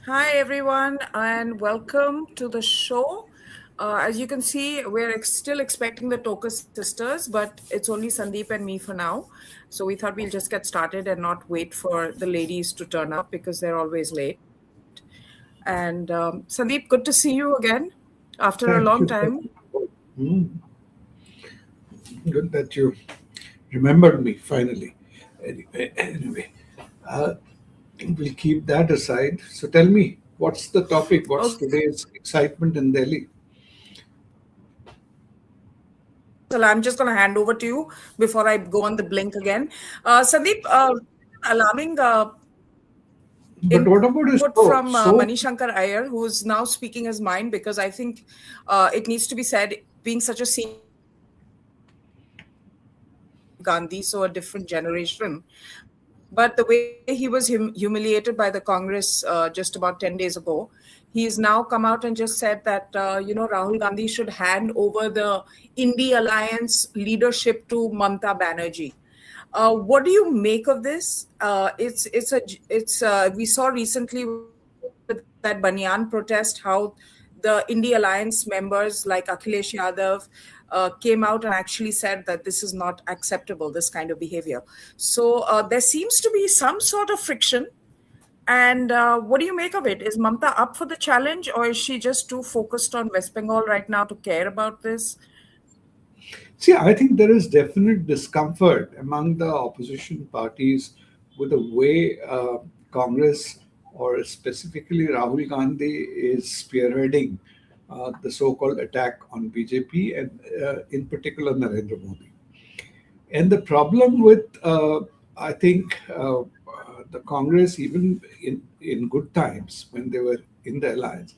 Hi, everyone, and welcome to the show. As you can see, we're still expecting the Toker sisters, but it's only Sandeep and me for now. So we thought we'll just get started and not wait for the ladies to turn up because they're always late. And Sandeep, good to see you again after a long Thank you. time. Mm, Good that you remembered me finally. Anyway, uh, we'll keep that aside. So tell me, what's the topic? What's Okay, today's excitement in Delhi? so I'm just going to hand over to you before I go on the blink again. Sandeep, alarming But what input about his from show? Mani So, Shankar Aiyar, who is now speaking his mind, because I think it needs to be said, being such a senior Gandhi, so a different generation. But the way he was humiliated by the Congress just about 10 days ago, he's now come out and just said that, Rahul Gandhi should hand over the Indie Alliance leadership to Mamata Banerjee. What do you make of this? We saw recently with that Banyan protest how the Indie Alliance members like Akhilesh Yadav came out and actually said that this is not acceptable, this kind of behavior. So there seems to be some sort of friction. And what do you make of it? Is Mamta up for the challenge, or is she just too focused on West Bengal right now to care about this? see, I think there is definite discomfort among the opposition parties with the way Congress, or specifically Rahul Gandhi, is spearheading the so-called attack on BJP and, in particular, Narendra Modi. And the problem with, I think, the Congress, even in good times when they were in the alliance,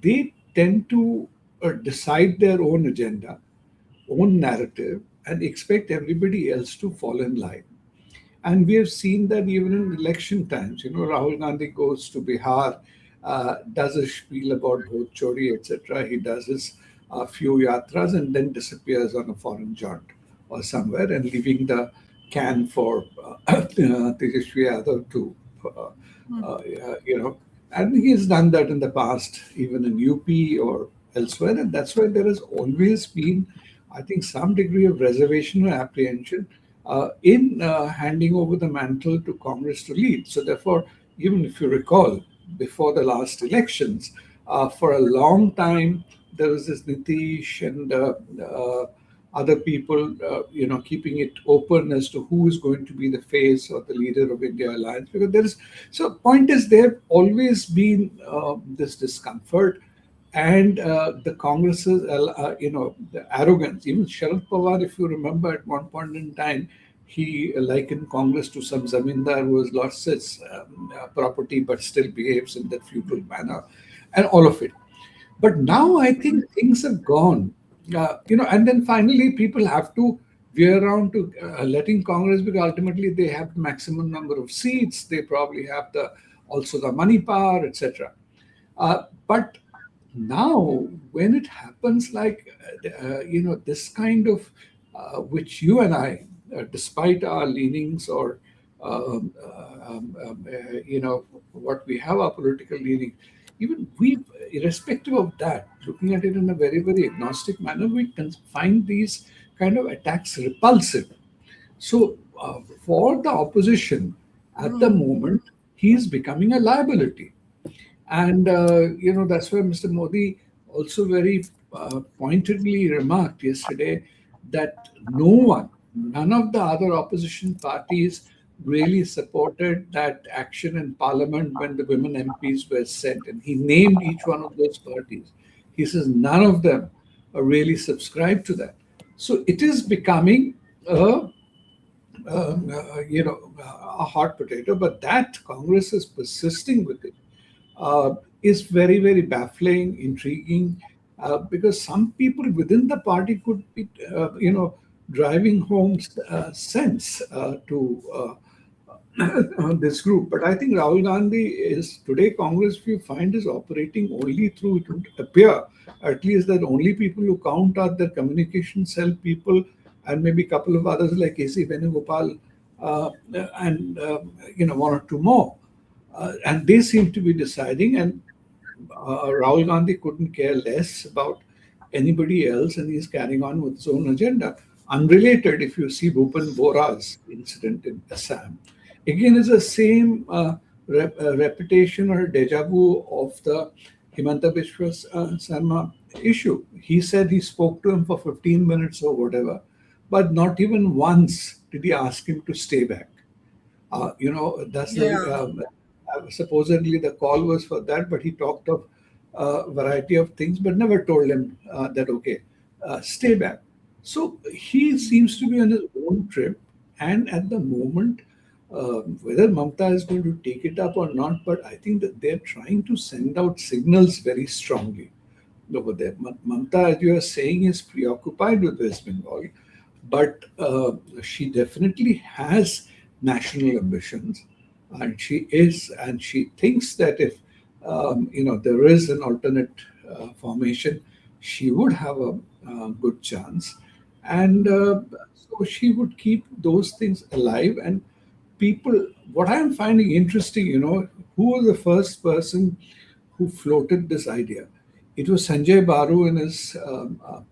they tend to decide their own agenda, own narrative, and expect everybody else to fall in line. And we have seen that even in election times. Rahul Gandhi goes to Bihar, does a spiel about Bhoj Chori, etc. He does his few yatras and then disappears on a foreign jaunt or somewhere and leaving the can for Tejasvi Yadav to, you know. And he's done that in the past, even in UP or elsewhere. And that's why there has always been, I think, some degree of reservation or apprehension in handing over the mantle to Congress to lead. So, therefore, even if you recall, before the last elections, for a long time, there was this Nitish and other people, keeping it open as to who is going to be the face or the leader of India Alliance. Because there is, so point is, there have always been this discomfort and the Congress's, the arrogance. Even Sharad Pawar, if you remember, at one point in time, he likened Congress to some zamindar who has lost his property but still behaves in that feudal manner, and all of it. But now I think things have gone, and then finally people have to veer around to letting Congress, because ultimately they have the maximum number of seats. They probably have the also the money power, etc. But now, when it happens like, this kind of, which you and I, despite our leanings or, what we have, our political leaning, even we, irrespective of that, looking at it in a very, very agnostic manner, we can find these kind of attacks repulsive. So, for the opposition, at the moment, he is becoming a liability. And that's why Mr. Modi also very pointedly remarked yesterday that none of the other opposition parties really supported that action in Parliament when the women MPs were sent. And he named each one of those parties. He says none of them really subscribed to that. So it is becoming a hot potato, but that Congress is persisting with it is very, very baffling, intriguing, because some people within the party could be, driving home sense to this group. But I think Rahul Gandhi is today Congress, if you find, is operating only through, it would appear at least, that only people who count are the communication cell people and maybe a couple of others like AC Venugopal and one or two more. And they seem to be deciding, and Rahul Gandhi couldn't care less about anybody else, and he's carrying on with his own agenda. Unrelated, if you see Bhupan Bora's incident in Assam, again, is the same repetition or deja vu of the Himanta Biswa Sarma issue. He said he spoke to him for 15 minutes or whatever, but not even once did he ask him to stay back. That's the Yeah. supposedly the call was for that, but he talked of a variety of things, but never told him that okay, stay back. So he seems to be on his own trip, and at the moment, whether Mamta is going to take it up or not, but I think that they're trying to send out signals very strongly over there. Mamta, as you are saying, is preoccupied with West Bengal, but she definitely has national ambitions, and she thinks that if there is an alternate formation, she would have a good chance, and so she would keep those things alive. And people, what I'm finding interesting, who was the first person who floated this idea? It was Sanjay Baru in his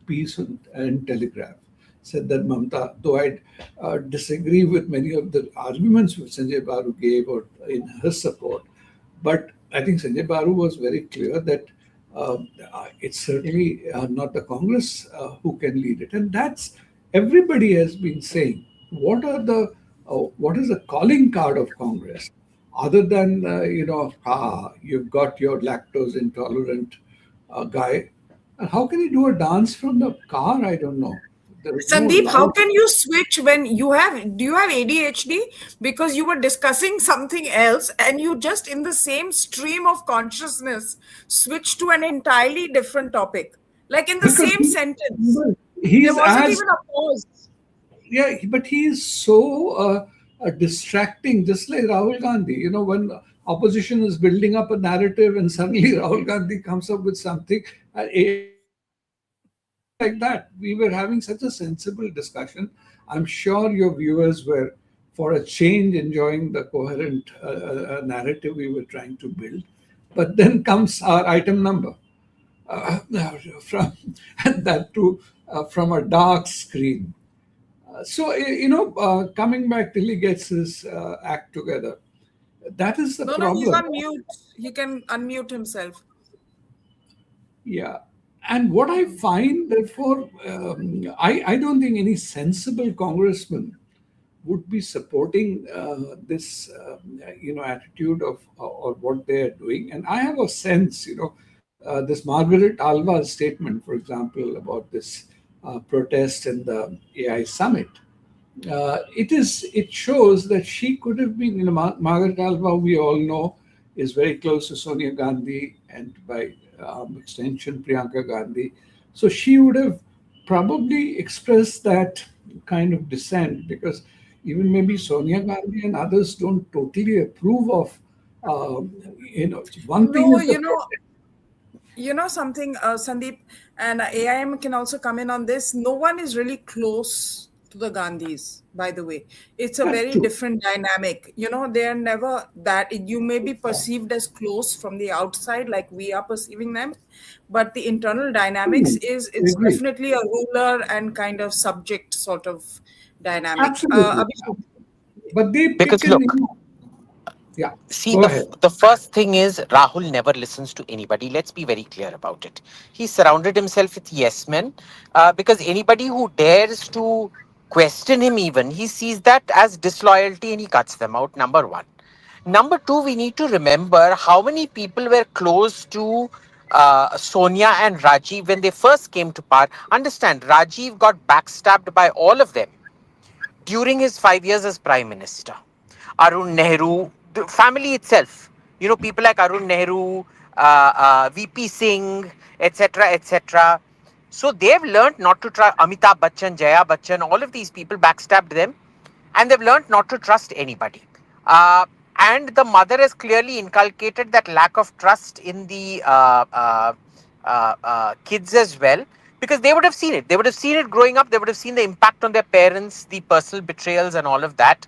piece in Telegraph. Said that Mamta, though I disagree with many of the arguments which Sanjay Baru gave or in her support, but I think Sanjay Baru was very clear that uh, it's certainly not the Congress who can lead it, and that's everybody has been saying. What is the calling card of Congress, other than you've got your lactose intolerant guy, and how can he do a dance from the car? I don't know. There is no Sandeep, how loud. can you switch when do you have ADHD? Because you were discussing something else and you just in the same stream of consciousness switch to an entirely different topic. Like in the Because same sentence. There he's wasn't as even a pause. yeah, but he is so distracting, just like Rahul Gandhi. When opposition is building up a narrative and suddenly Rahul Gandhi comes up with something, just like that. We were having such a sensible discussion. I'm sure your viewers were, for a change, enjoying the coherent narrative we were trying to build. But then comes our item number uh, from and that too from a dark screen. Coming back till he gets his act together, that is the No, no, he's problem. on mute. He can unmute himself. Yeah. And what I find, therefore, I don't think any sensible congressman would be supporting this, attitude of or what they are doing. And I have a sense, this Margaret Alva's statement, for example, about this protest in the AI summit. It shows that she could have been, Margaret Alva, we all know, is very close to Sonia Gandhi and by extension Priyanka Gandhi. So she would have probably expressed that kind of dissent, because even maybe Sonia Gandhi and others don't totally approve of, one thing No, is the protest. you know something, Sandeep, and AIM can also come in on this. No one is really close to the Gandhis, by the way. It's a Yeah, very true. different dynamic. They are never that. You may be perceived as close from the outside, like we are perceiving them, but the internal dynamics is I it's agree. definitely a ruler and kind of subject sort of dynamic. Absolutely. Abhishek? But they pick Because and, look, yeah, see, go ahead. the first thing is Rahul never listens to anybody. Let's be very clear about it. He surrounded himself with yes men, because anybody who dares to question him, even he sees that as disloyalty and he cuts them out. Number one. Number two, we need to remember how many people were close to Sonia and Rajiv when they first came to power. Understand, Rajiv got backstabbed by all of them during his 5 years as prime minister. Arun Nehru, the family itself, people like Arun Nehru, VP Singh, etc., etc. So they've learned not to trust Amitabh Bachchan, Jaya Bachchan, all of these people backstabbed them, and they've learned not to trust anybody. Uh, and the mother has clearly inculcated that lack of trust in the kids as well, because they would have seen it. They would have seen it growing up. They would have seen the impact on their parents, the personal betrayals, and all of that.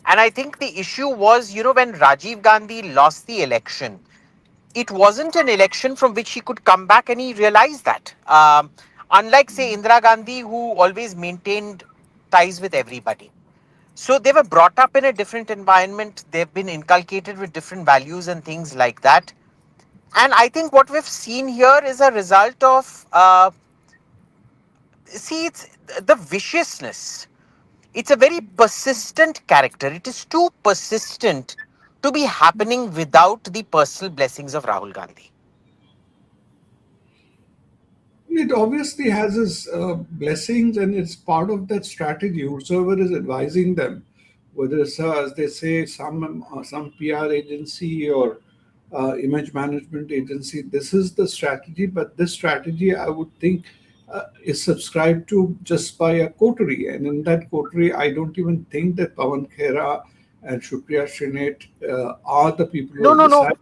And I think the issue was, when Rajiv Gandhi lost the election, it wasn't an election from which he could come back, and he realized that. Unlike, say, Indira Gandhi, who always maintained ties with everybody. So they were brought up in a different environment. They've been inculcated with different values and things like that. And I think what we've seen here is a result of, it's the viciousness. It's a very persistent character. It is too persistent to be happening without the personal blessings of Rahul Gandhi. It obviously has its blessings, and it's part of that strategy. Whosoever is advising them, whether it's, as they say, some PR agency or image management agency, this is the strategy. But this strategy, I would think, is subscribed to just by a coterie, and in that coterie, I don't even think that Pawan Khera and Supriya Shrinet are the people who No, have no, no. decided.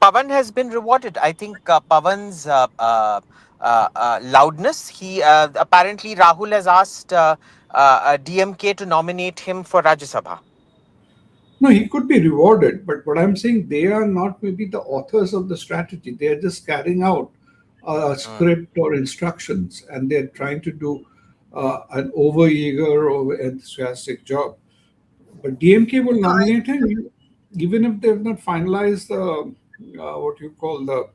Pavan has been rewarded. I think Pavan's loudness. He apparently Rahul has asked DMK to nominate him for Rajya Sabha. No, he could be rewarded, but what I'm saying, they are not maybe the authors of the strategy. They are just carrying out a Mm, script or instructions, and they're trying to do an over-eager, over-enthusiastic job. But DMK will nominate him, even if they have not finalized the what you call the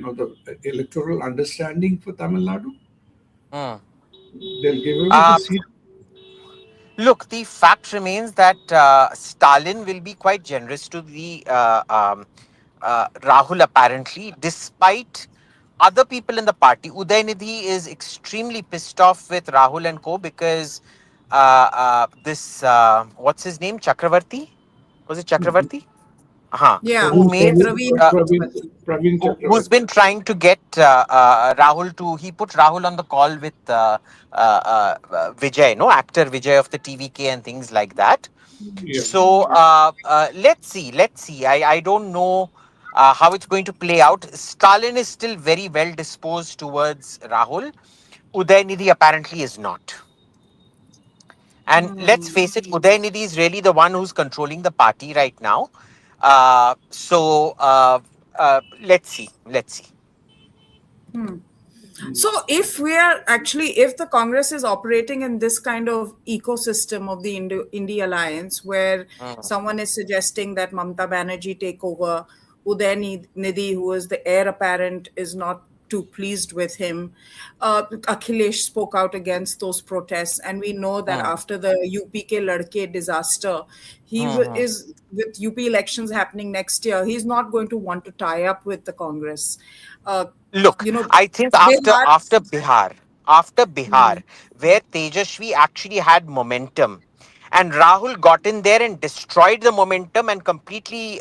the electoral understanding for Tamil Nadu. mm. They'll give away the Uh, seat. Look, the fact remains that Stalin will be quite generous to the Rahul apparently, despite other people in the party. Udaynidhi is extremely pissed off with Rahul and co because this, what's his name? Chakravarti? Was it Mhm. Chakravarti? Yeah, Who made Praveen Chakrabarti. Praveen who's Chakravarti. been trying to get Rahul to. He put Rahul on the call with Vijay, no actor Vijay of the TVK and things like that. Yeah. So let's see, let's see. I don't know how it's going to play out. Stalin is still very well disposed towards Rahul. Udaynidhi apparently is not. And let's Hmm. face it, Udaynidhi is really the one who's controlling the party right now. Let's see. Let's see. So, if we are actually, if the Congress is operating in this kind of ecosystem of the India Alliance, where Mm, someone is suggesting that Mamata Banerjee take over, Uday Nidhi, who is the heir apparent, is not too pleased with him. Akhilesh spoke out against those protests, and we know that mm, after the UP Ladke disaster, mm. is with UP elections happening next year. He's not going to want to tie up with the Congress. Uh, Look, you know, I think they after are. Bihar, where Tejashwi actually had momentum, and Rahul got in there and destroyed the momentum and completely,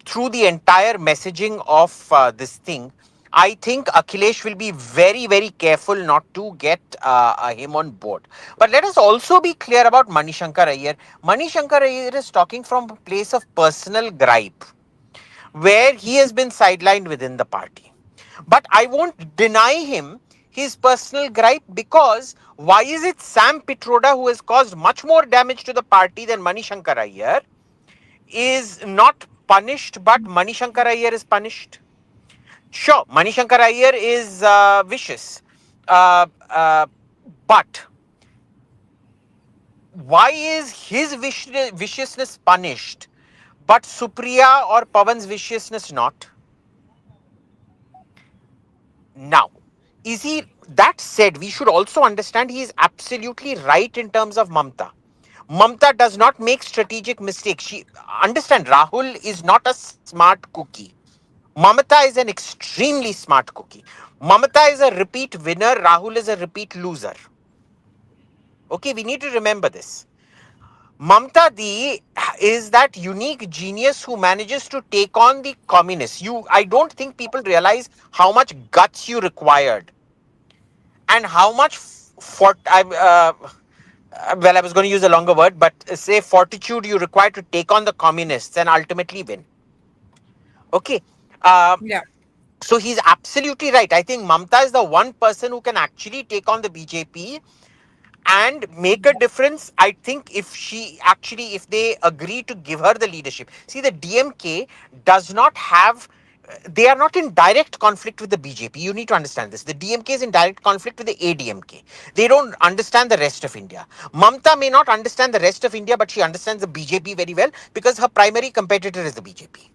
through the entire messaging of this thing. I think Akhilesh will be very, very careful not to get him on board. But let us also be clear about Mani Shankar Aiyar. Mani Shankar Aiyar is talking from a place of personal gripe, where he has been sidelined within the party. But I won't deny him his personal gripe, because why is it Sam Pitroda, who has caused much more damage to the party than Mani Shankar Aiyar, is not punished, but Mani Shankar Aiyar is punished? Sure, Mani Shankar Aiyar is vicious. But why is his viciousness punished, but Supriya or Pawan's viciousness not? Now, is he, that said, we should also understand he is absolutely right in terms of Mamta. Mamta does not make strategic mistakes. She understand Rahul is not a smart cookie. Mamata is an extremely smart cookie. Mamata is a repeat winner. Rahul is a repeat loser. Okay, we need to remember this. Mamta Di is that unique genius who manages to take on the communists. I don't think people realize how much guts you required and how much well, I was going to use a longer word, but say fortitude you require to take on the communists and ultimately win. Okay. Uh, Yeah. so he's absolutely right. I think Mamta is the one person who can actually take on the BJP and make a difference. I think if they agree to give her the leadership. See, the DMK does not have, they are not in direct conflict with the BJP. You need to understand this. The DMK is in direct conflict with the ADMK. They don't understand the rest of India. Mamta may not understand the rest of India, but she understands the BJP very well because her primary competitor is the BJP.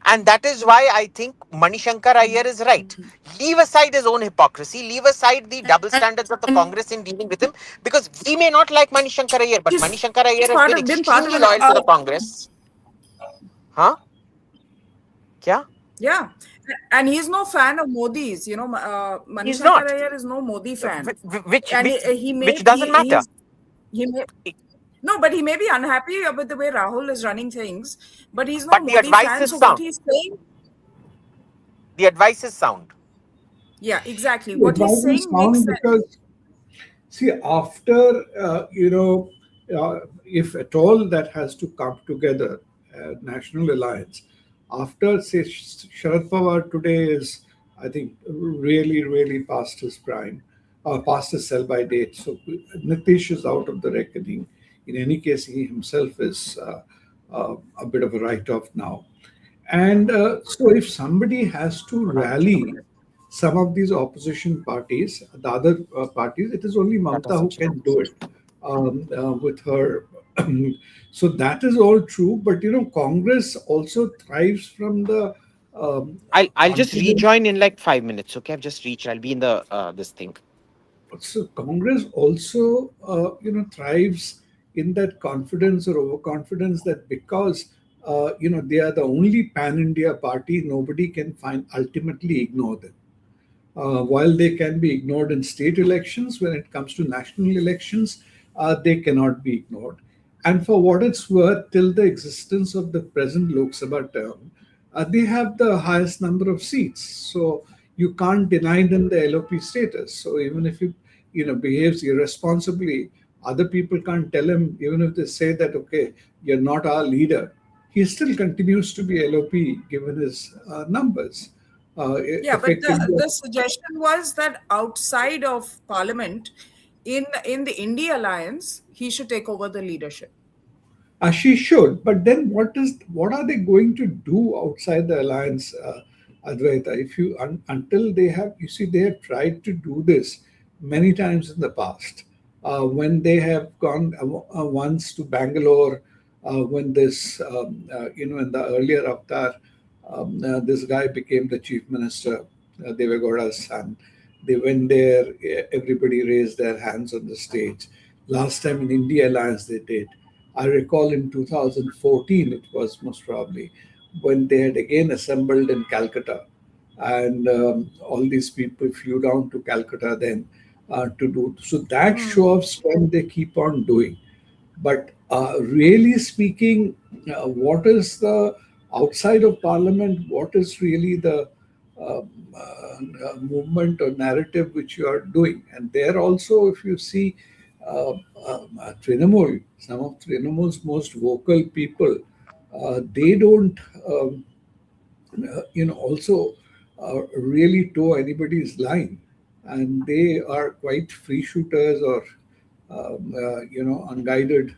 And that is why I think Mani Shankar Aiyar is right. Leave aside his own hypocrisy, leave aside the double standards of the Congress in dealing with him, because we may not like Mani Shankar Aiyar, but Mani He's Shankar Aiyar has part been of been part of extremely an loyal to the Congress. Huh? Kya? yeah, and he's no fan of Modi's. Mani He's Shankar not. Aiyar is no Modi fan, Which and which he may which doesn't matter. he may no, but he may be unhappy with the way Rahul is running things, but he's no But the Modi advice fan. is So what sound. he's saying, The advice is sound. yeah, exactly. It What he's might be saying makes sound sense. because, see, after, if at all that has to come together, national alliance, after, say, Sharad Pawar today is, I think, really, really past his prime, past his sell by date. So Nitish is out of the reckoning. In any case, he himself is a bit of a write off now. And so, if somebody has to rally some of these opposition parties, the other parties, it is only Mamata who can do it with her. So that is all true. But Congress also thrives from the I'll just confidence. rejoin in like 5 minutes. Okay, I've just reached. I'll be in the this thing. So Congress also, thrives in that confidence or overconfidence that because they are the only pan-India party, nobody can find ultimately ignore them. While they can be ignored in state elections, when it comes to national elections, they cannot be ignored. And for what it's worth, till the existence of the present Lok Sabha term, they have the highest number of seats. So you can't deny them the LOP status. So even if he, behaves irresponsibly, other people can't tell him, even if they say that, okay, you're not our leader, he still continues to be LOP given his numbers. Yeah, but Effectively. the suggestion was that outside of Parliament, in the India alliance, he should take over the leadership. She should, but then what are they going to do outside the alliance, Advaita? If you until they have, you see, they have tried to do this many times in the past. When they have gone once to Bangalore, when this in the earlier avatar, this guy became the chief minister, Devegowda's son. They went there, everybody raised their hands on the stage. Last time in India Alliance they did. I recall in 2014, it was most probably, when they had again assembled in Calcutta. And all these people flew down to Calcutta then to do. So that show of strength they keep on doing. But really speaking, what is the outside of Parliament? What is really the movement or narrative which you are doing? And there also, if you see Trinamool, some of Trinamool's most vocal people, they don't, also really toe anybody's line, and they are quite free shooters or unguided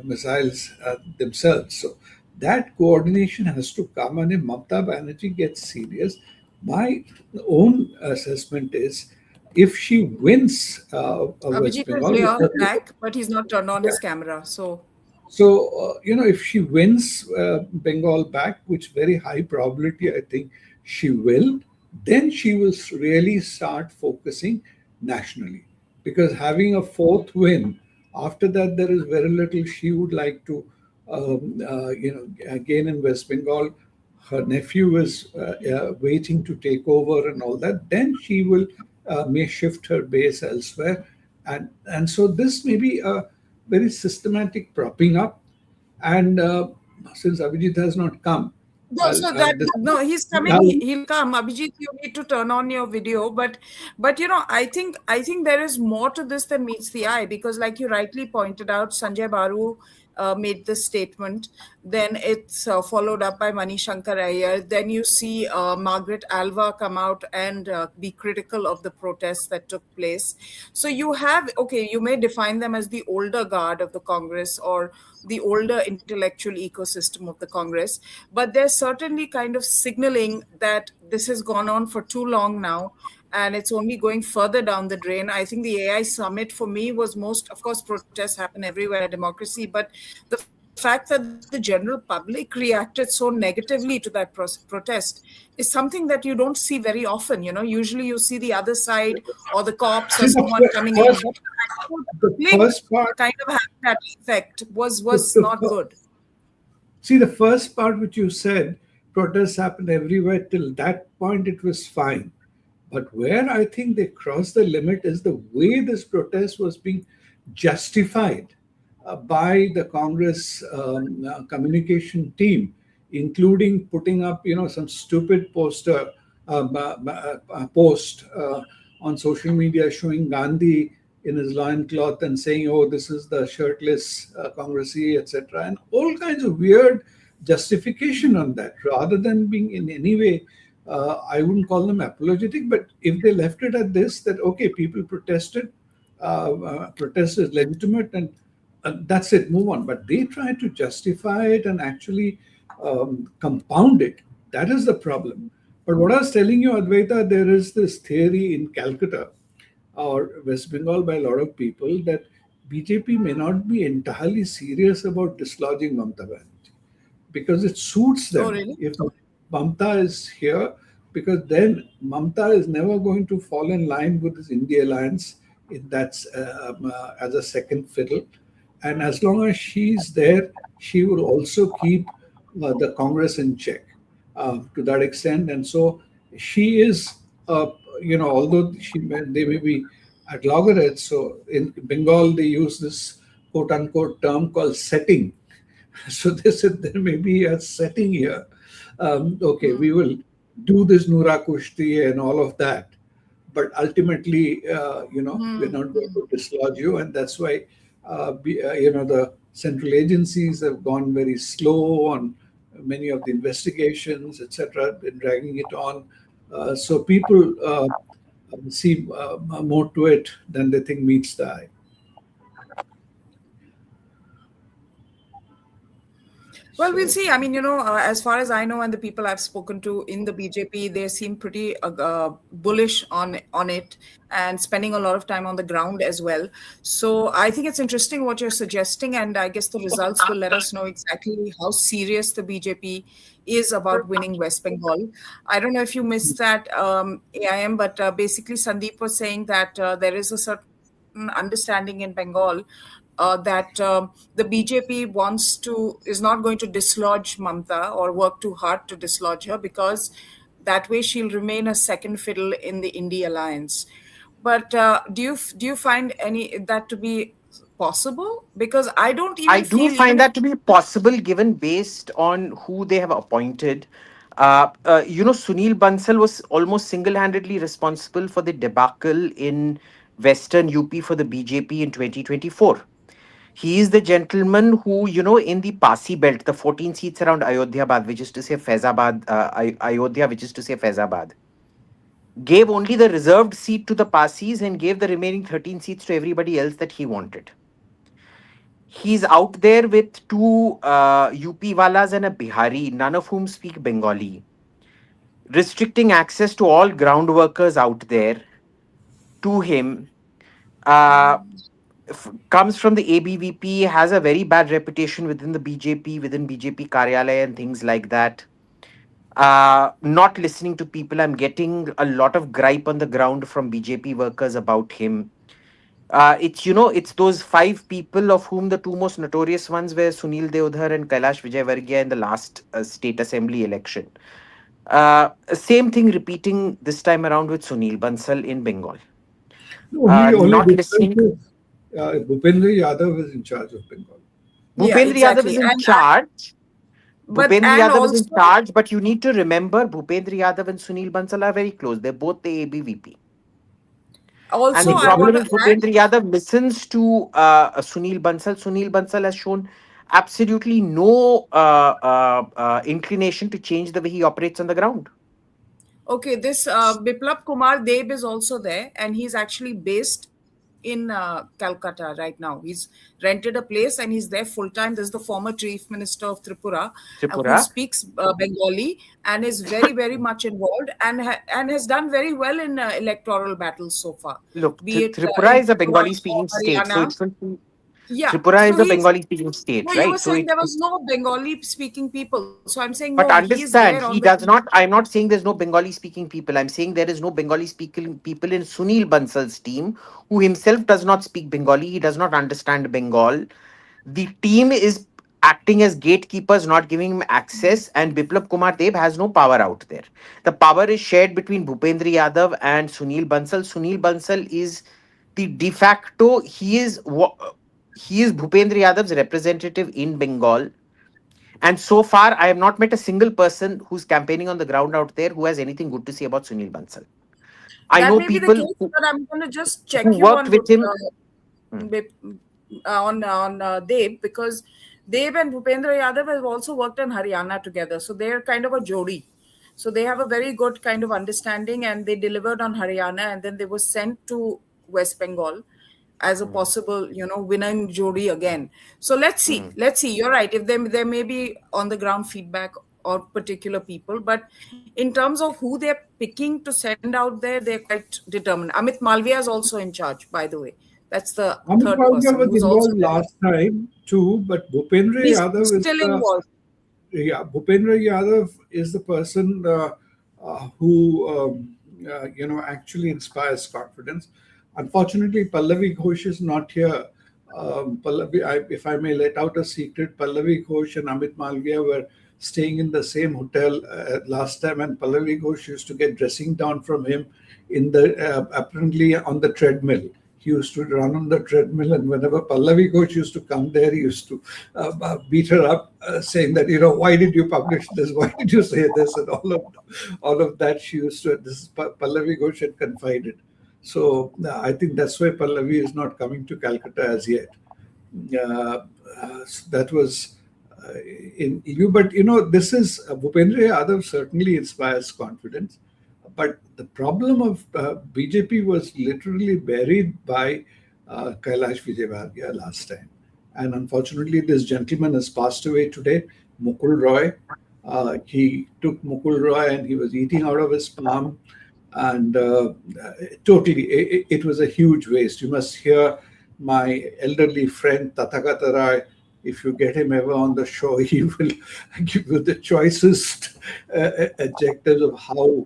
missiles themselves. So that coordination has to come, and if Mamata Banerjee gets serious, my own assessment is if she wins West Abhijit is Bengal, here back, but he's not turned on his camera. So so, if she wins Bengal back, which very high probability I think she will, then she will really start focusing nationally. Because having a fourth win, after that, there is very little she would like to, gain in West Bengal. Her nephew is waiting to take over and all that. Then she will may shift her base elsewhere. And so this may be a very systematic propping up. And since Abhijit has not come, No, so that This, no, he's coming. now, He'll come. Abhijit, you need to turn on your video. But I think there is more to this than meets the eye, because, like you rightly pointed out, Sanjay Baru made this statement. Then it's followed up by Manu Shankar Aiyar. Then you see Margaret Alva come out and be critical of the protests that took place. So you have, okay, you may define them as the older guard of the Congress, or the older intellectual ecosystem of the Congress, but they're certainly kind of signaling that this has gone on for too long now, and it's only going further down the drain. I think the AI summit for me was most, of course, protests happen everywhere, democracy, but the fact that the general public reacted so negatively to that protest is something that you don't see very often. Usually you see the other side, or the cops or see someone coming in, but the the public first part, kind of having that effect was the, not good. see, the first part which you said, protests happen everywhere, till that point it was fine. But where I think they crossed the limit is the way this protest was being justified by the Congress communication team, including putting up, some stupid post on social media showing Gandhi in his loincloth and saying, "Oh, this is the shirtless congressee," etc., and all kinds of weird justification on that, rather than being in any way. I wouldn't call them apologetic, but if they left it at this, that okay, people protested, protest is legitimate, and that's it, move on. But they try to justify it and actually compound it. That is the problem. But what I was telling you, Advaita, there is this theory in Calcutta or West Bengal by a lot of people that BJP may not be entirely serious about dislodging Mamata Banerjee because it suits Oh, them. really? If Mamata is here, because then Mamata is never going to fall in line with this India alliance in that as a second fiddle, and as long as she's there, she will also keep the Congress in check to that extent. And so she is, although they may be at loggerheads. So in Bengal, they use this quote unquote term called setting. So they said there may be a setting here. Okay, we will do this Nura Kushti and all of that, but ultimately, we're not going to dislodge you, and that's why, the central agencies have gone very slow on many of the investigations, etc., been dragging it on. So people see more to it than they think meets the eye. Well, we'll So see. I mean, as far as I know, and the people I've spoken to in the BJP, they seem pretty bullish on it, and spending a lot of time on the ground as well. So I think it's interesting what you're suggesting, and I guess the results will let us know exactly how serious the BJP is about winning West Bengal. I don't know if you missed that, AIM, but basically Sandeep was saying that there is a certain understanding in Bengal that the BJP is not going to dislodge Mamta or work too hard to dislodge her, because that way she'll remain a second fiddle in the India alliance. But do you find any that to be possible? Because I don't I even do feel, find even if that to be possible given based on who they have appointed. Sunil Bansal was almost single handedly responsible for the debacle in Western UP for the BJP in 2024. He is the gentleman who, in the Pasi belt, the 14 seats around Ayodhya, which is to say Faizabad, Ayodhya, which is to say Faizabad, gave only the reserved seat to the Pasis and gave the remaining 13 seats to everybody else that he wanted. He's out there with two UP walas and a Bihari, none of whom speak Bengali, restricting access to all ground workers out there to him. Uh, Comes from the ABVP, has a very bad reputation within the BJP, within BJP Karyalaya and things like that. Not listening to people. I'm getting a lot of gripe on the ground from BJP workers about him. It's those five people of whom the two most notorious ones were Sunil Deodhar and Kailash Vijayvargiya in the last state assembly election. Same thing repeating this time around with Sunil Bansal in Bengal. only Not difference listening. is Bhupendra Yadav is in charge of Bengal. yeah, Bhupendra Yadav is exactly. in And charge, But Bhupendra and Yadav is in also charge, but you need to remember Bhupendra Yadav and Sunil Bansal are very close. They're both the ABVP. And also the No, I want problem to is Bhupendra Yadav listens to Sunil Bansal. Sunil Bansal has shown absolutely no inclination to change the way he operates on the ground. Okay, this Biplab Kumar Deb is also there, and he's actually based in Calcutta right now. He's rented a place and he's there full time. This is the former Chief Minister of Tripura, who Tripura. speaks Bengali and is very, very much involved and and has done very well in electoral battles so far, Look, be it Tripura in is a Tripura Bengali or speaking state, so Haryana. it's Yeah, Tripura so is a he's Bengali speaking no. state, You were right? So saying it, there was no Bengali speaking people, so I'm saying no. but He is there understand, on he the. does not. I'm not saying there's no Bengali speaking people. I'm saying there is no Bengali speaking people in Sunil Bansal's team, who himself does not speak Bengali. He does not understand Bengal. The team is acting as gatekeepers, not giving him access, and Biplab Kumar Deb has no power out there. The power is shared between Bhupendra Yadav and Sunil Bansal. Sunil Bansal is the de facto. He is Bhupendra Yadav's representative in Bengal. And so far, I have not met a single person who's campaigning on the ground out there who has anything good to say about Sunil Bansal. I That know may be the people case, but I'm going to just who check you worked on with him. Hmm. Deb, because Deb and Bhupendra Yadav have also worked in Haryana together, so they're kind of a jodi. So they have a very good kind of understanding, and they delivered on Haryana, and then they were sent to West Bengal as a Hmm. possible, winning jodi again. So let's Hmm. see. Let's see. You're right. If there may be on the ground feedback or particular people, but in terms of who they're picking to send out there, they're quite determined. Amit Malviya is also in charge, by the way. That's the Amit third Palga person was who's also involved there. last time too, but Bhupendra He's Yadav is still the involved. yeah, Bhupendra Yadav is the person who actually inspires confidence. Unfortunately, Pallavi Ghosh is not here. If I may let out a secret, Pallavi Ghosh and Amit Malviya were staying in the same hotel last time, and Pallavi Ghosh used to get dressing down from him in the apparently on the treadmill. He used to run on the treadmill, and whenever Pallavi Ghosh used to come there, he used to beat her up, saying that, why did you publish this? Why did you say this? And all of that she used to. This is Pallavi Ghosh had confided. So I think that's why Pallavi is not coming to Calcutta as yet. That was in you, but this is Bhupendra Yadav certainly inspires confidence. But the problem of BJP was literally buried by Kailash Vijayvargiya last time. And unfortunately, this gentleman has passed away today, Mukul Roy. He took Mukul Roy and he was eating out of his palm. And totally, it was a huge waste. You must hear my elderly friend Tathagata Rai. If you get him ever on the show, he will give you the choicest adjectives of how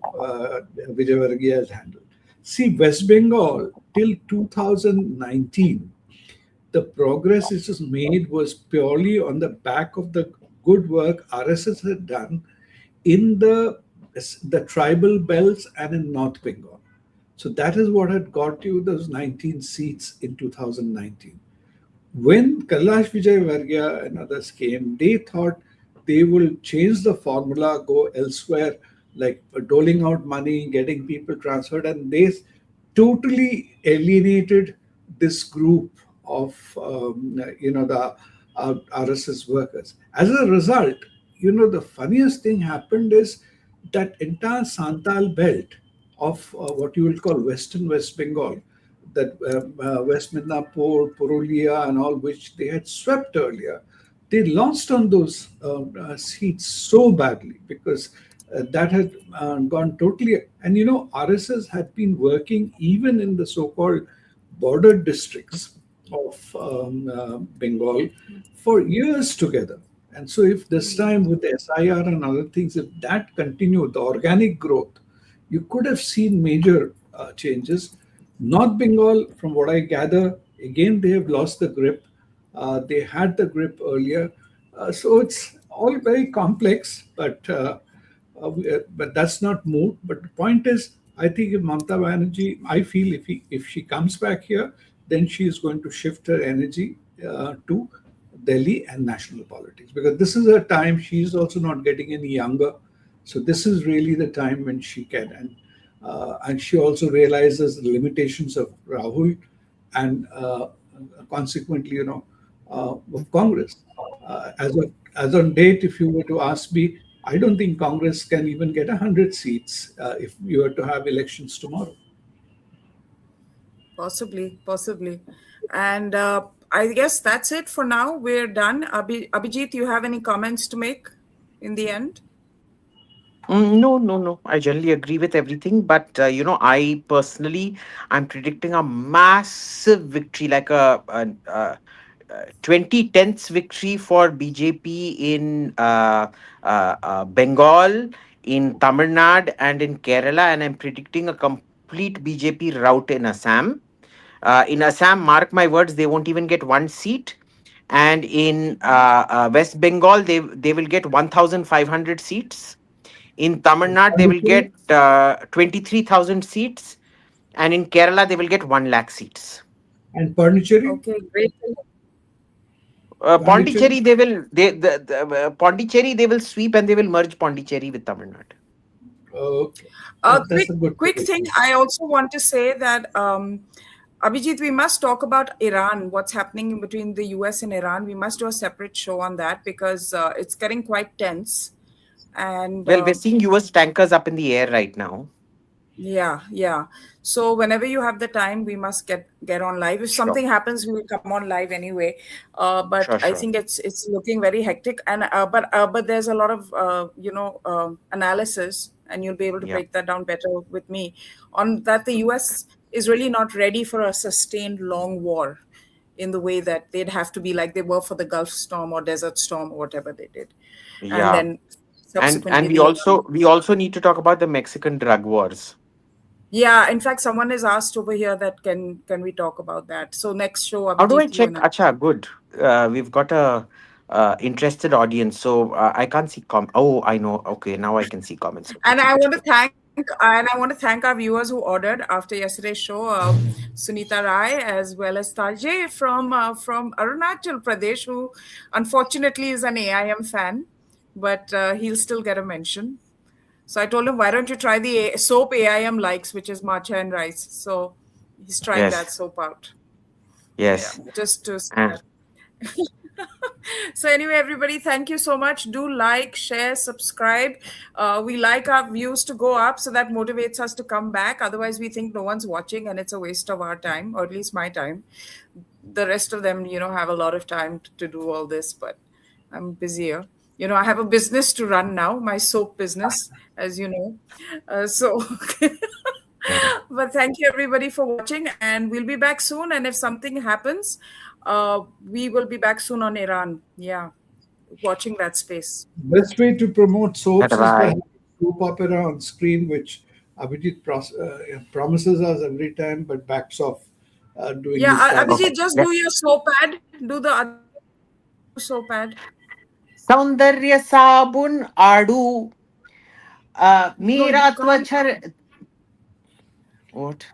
Vijayvargiya has handled. See, West Bengal till 2019, the progress it was made was purely on the back of the good work RSS had done in the tribal belts and in North Bengal. So that is what had got you those 19 seats in 2019. When Kailash Vijayvargiya and others came, they thought they will change the formula, go elsewhere, like doling out money, getting people transferred, and they totally alienated this group of the RSS workers. As a result, the funniest thing happened is that entire Santal belt of what you will call Western West Bengal, that West Midnapur, Purulia, and all which they had swept earlier, they lost on those seats so badly because that had gone totally. And RSS had been working even in the so-called border districts of Bengal for years together. And so, if this time with the SIR and other things, if that continued, the organic growth, you could have seen major changes. North Bengal, from what I gather, again they have lost the grip. They had the grip earlier, so it's all very complex. But that's not moot. But the point is, I think if Mamata Banerjee, I feel if she comes back here, then she is going to shift her energy to Delhi and national politics, because this is her time. She's also not getting any younger, so this is really the time when she can. And she also realizes the limitations of Rahul, and consequently, of Congress. As on date, if you were to ask me, I don't think Congress can even get 100 seats if you were to have elections tomorrow. Possibly. And I guess that's it for now. We're done. Abhijit, you have any comments to make in the end? No, no, no. I generally agree with everything, but I personally, I'm predicting a massive victory, like a 2010s victory for BJP in Bengal, in Tamil Nadu, and in Kerala, and I'm predicting a complete BJP rout in Assam. In Assam, mark my words, they won't even get one seat. And in West Bengal, they will get 1,500 seats. In Tamil Nadu, they will Pondicherry get 23,000 seats. And in Kerala, they will get 1 lakh seats. and Pondicherry, Okay, great. Pondicherry. Pondicherry they will sweep and they will merge Pondicherry with Tamil Nadu. Okay, Quick, that's a good quick thing. prediction. I also want to say that Abhijit, we must talk about Iran. What's happening between the US and Iran? We must do a separate show on that because it's getting quite tense. And Well, we're seeing US tankers up in the air right now. yeah. So whenever you have the time, we must get on live. If Sure, something happens, we will come on live anyway. But sure, I sure. think it's looking very hectic, and but there's a lot of analysis, and you'll be able to Yeah, break that down better with me on that. The U.S. is really not ready for a sustained long war in the way that they'd have to be like they were for the Gulf Storm or Desert Storm or whatever they did, and yeah. then And subsequently we the also we also need to talk about the Mexican drug wars. Yeah, in fact, someone has asked over here that can we talk about that? So next show, How do I Abhijit, you check? and I. Acha, good. We've got a interested audience, so I can't see Oh, I know. Okay, now I can see comments. Okay, And I chalo, want to chalo. thank our viewers who ordered after yesterday's show. Sunita Rai as well as Tajay from Arunachal Pradesh, who unfortunately is an AIM fan, but he'll still get a mention. So I told him, why don't you try the soap AIM likes, which is matcha and rice. So he's trying that Yes, soap out. Yeah, yes. just to say And that. So anyway, everybody, thank you so much. Do like, share, subscribe. We like our views to go up, so that motivates us to come back. Otherwise, we think no one's watching and it's a waste of our time, or at least my time. The rest of them, have a lot of time to do all this, but I'm busier. I have a business to run now, my soap business, as you know. So but thank you everybody for watching, and we'll be back soon. And if something happens, we will be back soon on Iran. Yeah, watching that space. Best way to promote soaps is by bye. having soap opera on screen, which Abhijit promises us every time, but backs off doing Yeah, his part. Okay. Abhijit, just do Let's your soap ad. Do the other soap ad. सौंदर्य साबुन आड़ू No, मेरा त्वचा what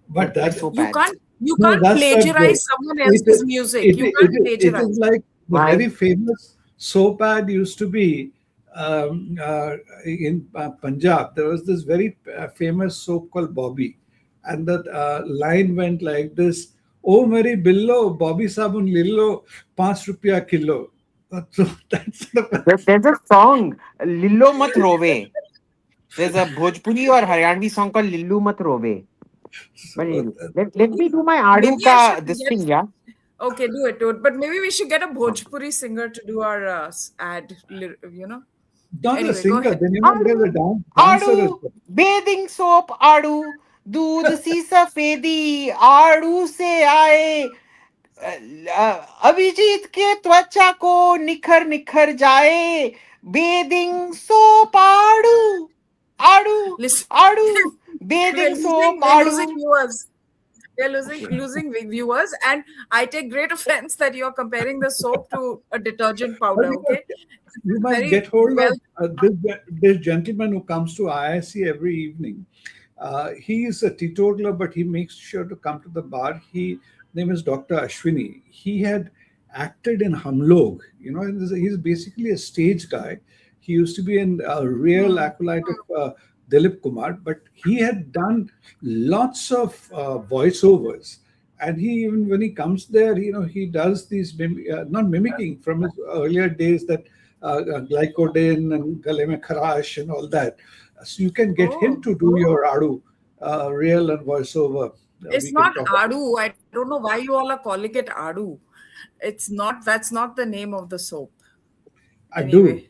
But what that so you bad. can't. You no, can't that's not good. plagiarize someone It else's music. You can't it is plagiarize. like the Why? very famous soap ad used to be in Punjab. There was this very famous soap called Bobby, and the line went like this: "Oh, Mary Billo, Bobby sabun lillo, ₹5 kilo." So that's the There's a song Lillo Mat Rove. There's a Bhojpuri or Haryanvi song called Lillu Mat Rove. But so, anyway, let me do my Maybe Adu I should ka this get. thing, yeah. Okay, do it. But maybe we should get a Bhojpuri singer to do our ad. not a Anyway, go singer. ahead. Then you might get a Adu, dancer as Adu, well. bathing soap, Adu, दूध सी सफेदी आड़ू से आए अभिजीत के त्वचा को निखर निखर जाए बेदिंग सोप आड़ू आड़ू Listen, आड़ू बेदिंग सोप we're आड़ू. losing viewers. We're Okay. losing viewers, and I take great offense that you're comparing the soap to a detergent But powder. Okay, you it's must get very hold well. of this gentleman who comes to IIC every evening. He is a teetotaler, but he makes sure to come to the bar. He name is Dr. Ashwini. He had acted in Humlog. He's basically a stage guy. He used to be a real acolyte of Dilip Kumar, but he had done lots of voiceovers. And he, even when he comes there, he does these not mimicking from his earlier days, that glycodin and gale mein kharash and all that. So you can get him Oh, to do your adu, real and voiceover. it's We can not talk about. Adu. I don't know why you all are calling it Adu. It's not, that's not the name of the soap. Ado. Anyway,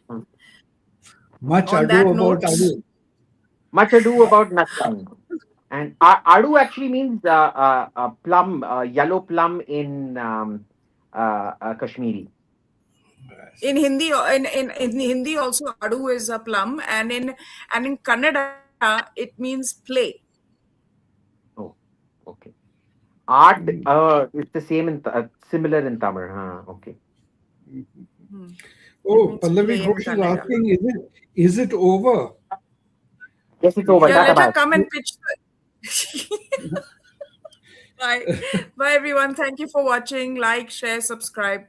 Much on ado that about note, ado. Much ado about nothing. And adu actually means plum, yellow plum in Kashmiri. in Yes. Hindi, in Hindi also Adu is a plum, and in Kannada it means play. Oh, okay. Art, it's the same in similar in Tamil. Huh? Okay. Hmm. It Oh, means Pallavi play in Ghosh is Kannada. asking, is it over? Yes, it's over. Yeah, You, let Tata, her bye. come and pitch. Bye. Bye, everyone. Thank you for watching. Like, share, subscribe.